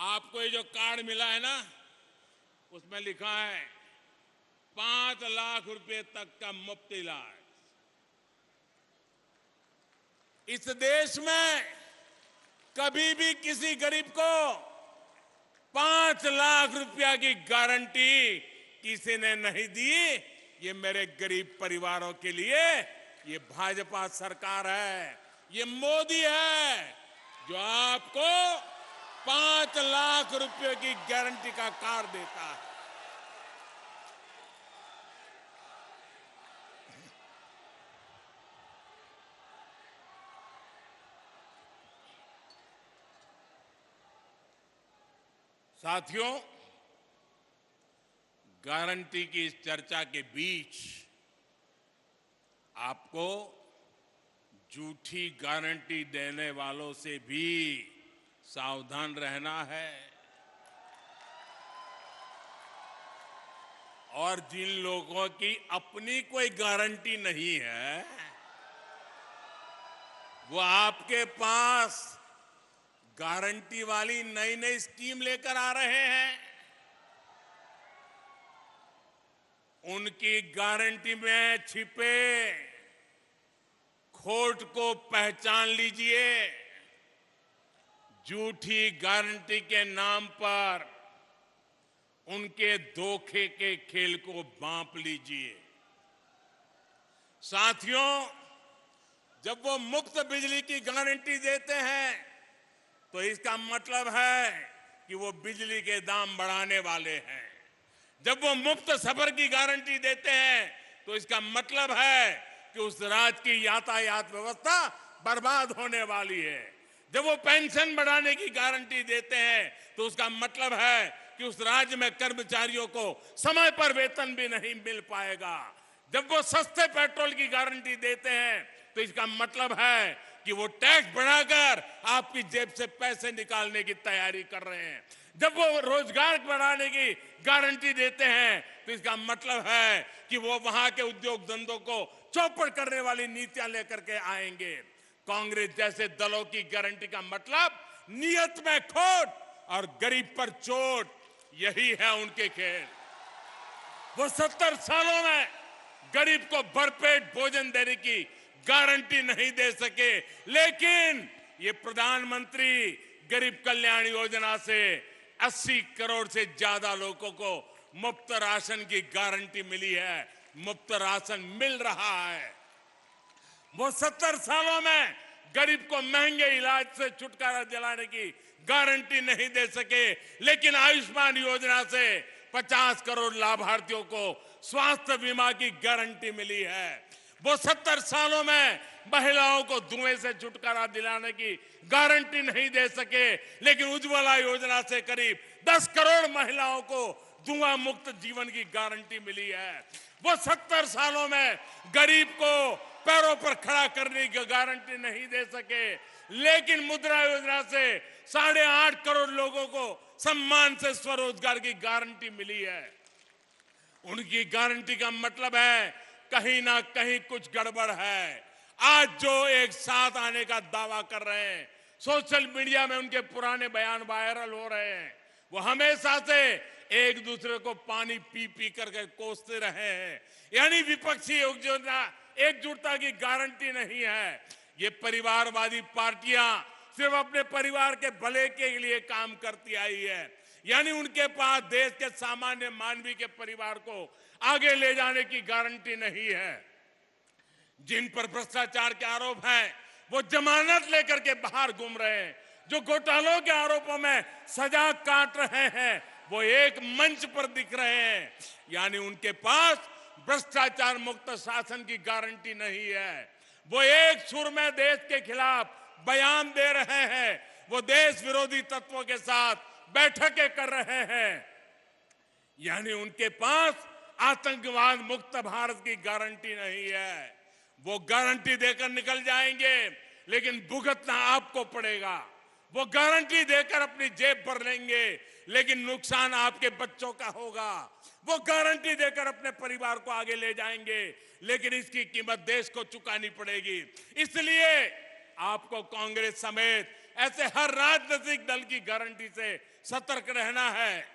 आपको ये जो कार्ड मिला है ना, उसमें लिखा है 5 लाख रुपए तक का मुफ्त इलाज। इस देश में कभी भी किसी गरीब को 5 लाख रुपया की गारंटी किसी ने नहीं दी। ये मेरे गरीब परिवारों के लिए ये भाजपा सरकार है, ये मोदी है जो आपको 5 लाख रुपए की गारंटी का कार्ड देता है। साथियों, गारंटी की इस चर्चा के बीच आपको झूठी गारंटी देने वालों से भी सावधान रहना है। और जिन लोगों की अपनी कोई गारंटी नहीं है, वो आपके पास गारंटी वाली नई नई स्कीम लेकर आ रहे हैं। उनकी गारंटी में छिपे खोट को पहचान लीजिए। झूठी गारंटी के नाम पर उनके धोखे के खेल को भांप लीजिए। साथियों, जब वो मुफ्त बिजली की गारंटी देते हैं तो इसका मतलब है कि वो बिजली के दाम बढ़ाने वाले हैं। जब वो मुफ्त सफर की गारंटी देते हैं तो इसका मतलब है कि उस राज्य की यातायात व्यवस्था बर्बाद होने वाली है। जब वो पेंशन बढ़ाने की गारंटी देते हैं तो उसका मतलब है कि उस राज्य में कर्मचारियों को समय पर वेतन भी नहीं मिल पाएगा। जब वो सस्ते पेट्रोल की गारंटी देते हैं तो इसका मतलब है कि वो टैक्स बढ़ाकर आपकी जेब से पैसे निकालने की तैयारी कर रहे हैं। जब वो रोजगार बढ़ाने की गारंटी देते हैं तो इसका मतलब है कि वो वहां के उद्योग धंधों को चौपट करने वाली नीतियां लेकर के आएंगे। कांग्रेस जैसे दलों की गारंटी का मतलब नियत में खोट और गरीब पर चोट, यही है उनके खेल। वो 70 सालों में गरीब को भरपेट भोजन देने की गारंटी नहीं दे सके, लेकिन ये प्रधानमंत्री गरीब कल्याण योजना से 80 करोड़ से ज्यादा लोगों को मुफ्त राशन की गारंटी मिली है, मुफ्त राशन मिल रहा है। वो 70 सालों में गरीब को महंगे इलाज से छुटकारा दिलाने की गारंटी नहीं दे सके, लेकिन आयुष्मान योजना से 50 करोड़ लाभार्थियों को स्वास्थ्य बीमा की गारंटी मिली है। वो 70 सालों में महिलाओं को धुएं से छुटकारा दिलाने की गारंटी नहीं दे सके, लेकिन उज्ज्वला योजना से करीब 10 करोड़ महिलाओं को धुआं मुक्त जीवन की गारंटी मिली है। वो 70 सालों में गरीब को पैरों पर खड़ा करने की गारंटी नहीं दे सके, लेकिन मुद्रा योजना से 8.5 करोड़ लोगों को सम्मान से स्वरोजगार की गारंटी मिली है। उनकी गारंटी का मतलब है कहीं ना कहीं कुछ गड़बड़ है। आज जो एक साथ आने का दावा कर रहे हैं, सोशल मीडिया में उनके पुराने बयान वायरल हो रहे हैं। वो हमेशा से एक दूसरे को पानी पी पी करके कोसते रहे हैं, यानी विपक्षी एकजुटता की गारंटी नहीं है। ये परिवारवादी पार्टियां सिर्फ अपने परिवार के भले के लिए काम करती आई है, यानी उनके पास देश के सामान्य मानवी के परिवार को आगे ले जाने की गारंटी नहीं है। जिन पर भ्रष्टाचार के आरोप हैं, वो जमानत लेकर के बाहर घूम रहे हैं। जो घोटालों के आरोपों में सजा काट रहे हैं, वो एक मंच पर दिख रहे हैं, यानी उनके पास भ्रष्टाचार मुक्त शासन की गारंटी नहीं है। वो एक सुर में देश के खिलाफ बयान दे रहे हैं, वो देश विरोधी तत्वों के साथ बैठकें कर रहे हैं, यानी उनके पास आतंकवाद मुक्त भारत की गारंटी नहीं है। वो गारंटी देकर निकल जाएंगे, लेकिन भुगतना आपको पड़ेगा। वो गारंटी देकर अपनी जेब भर लेंगे, लेकिन नुकसान आपके बच्चों का होगा। वो गारंटी देकर अपने परिवार को आगे ले जाएंगे, लेकिन इसकी कीमत देश को चुकानी पड़ेगी। इसलिए आपको कांग्रेस समेत ऐसे हर राजनीतिक दल की गारंटी से सतर्क रहना है।